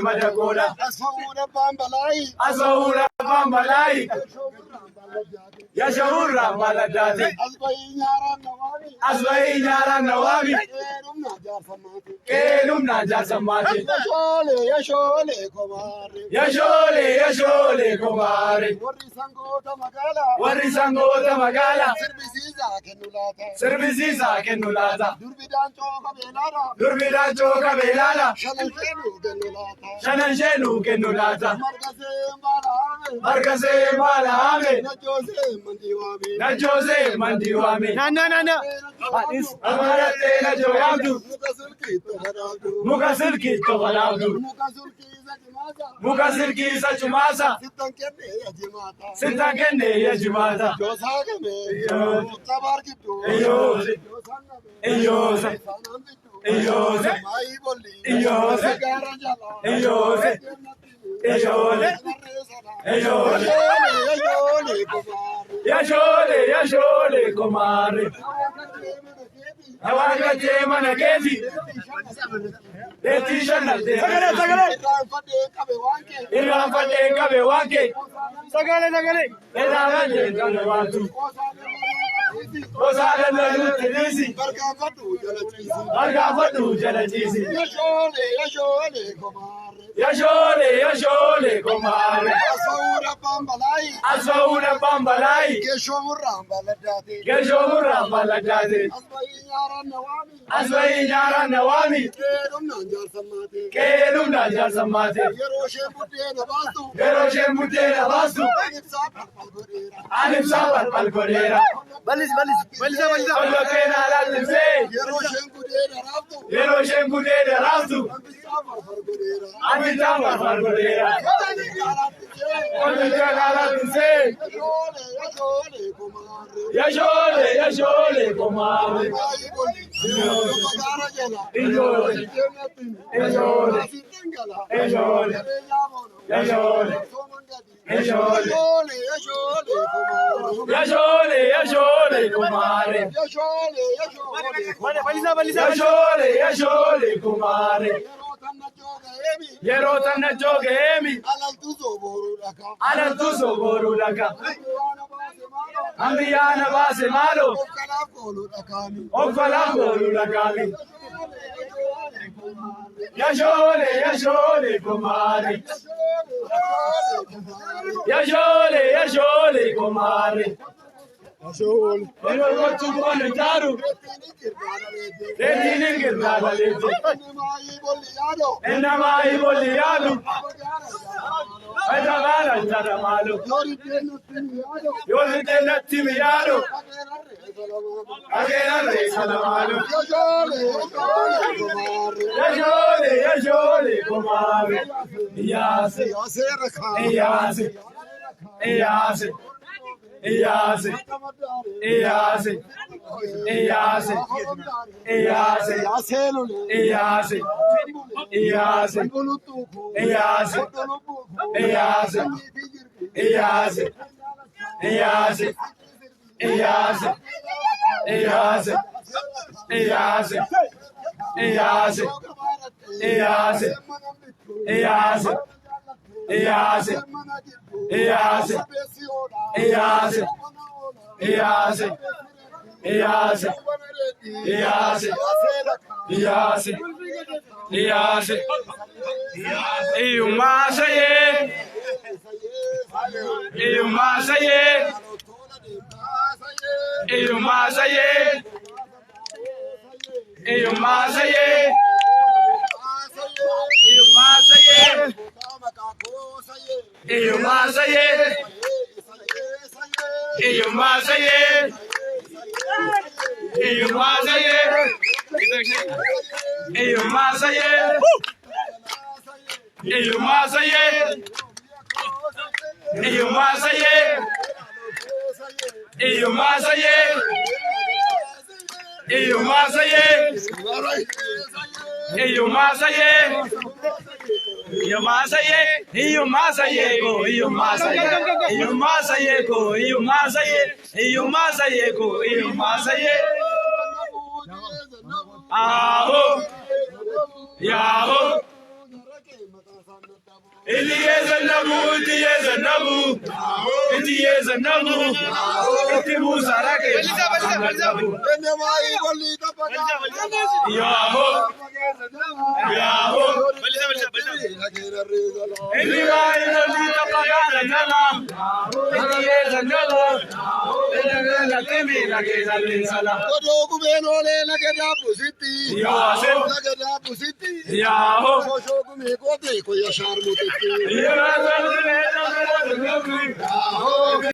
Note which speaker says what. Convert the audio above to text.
Speaker 1: madakola.
Speaker 2: Asfaura bambalai.
Speaker 1: Asfaura bambalai. Yashahura maladati. Asbai nyara nawami. Kelum naja samati.
Speaker 2: Yashole komare.
Speaker 1: Yashole komare. Warri sangota magala. Servisiza kenulata. Durbidan choka belala. Shanan shenu kenulata. Markase malame. Na Jose mandiwami.
Speaker 3: No.
Speaker 1: Amarate na jawabdu. Mukasilki to balabdu. Mukasilki sa chumasa. Sinta kenne ya jimata. Eyose. Eyose. Eyose. Eyose. Eyose. Eyole. Eyole. Yashole komare. Awanga tema na kezi. Eti shana te. Irafate kabe wanke.
Speaker 3: Sagale.
Speaker 1: Erafate kabe watu. Osale na lutelisi. Bargafatu jalachisi. Yashole komare. Asfaura bambalai. Geshomura baladati. Asbai nyara nawami. Kelum naja samati. Yeroshem mutena bastu. Anim sabar palkorera.
Speaker 3: Balis.
Speaker 1: Ojo kena latse. Yeroshem mutena rastu. Anim sabar palkorera. Ojo kena latse. Yashole komare. Yashole kumare. Yashole kumare. Yerota na joge emi. Alaltuzo borulaka. Ambiyana base malo. Okala borulakami. Yashole kumare. Yashole kumare. Ero gotu bone taru. Retini girdala lete. Enamai boliyadu. Ajagara jaramalu. Yorite natimi yadu. Agera re salamalu. Yashole kumare. Iyase. Itiye zannabu, itiye zannabu, itiye zannabu, iti musarake.
Speaker 2: Ene mai golli tapaga.
Speaker 1: Yaho, yaho. Iti mai golli tapagana jala, itiye zannabu, itiye latimi lage zalinsala.
Speaker 2: Kodo kubeno le lage da pusiti.
Speaker 1: Yaho,
Speaker 2: Lage da pusiti.
Speaker 1: yaho.
Speaker 2: Shosho kumi kote ko yashar mutiti.
Speaker 1: Yaho.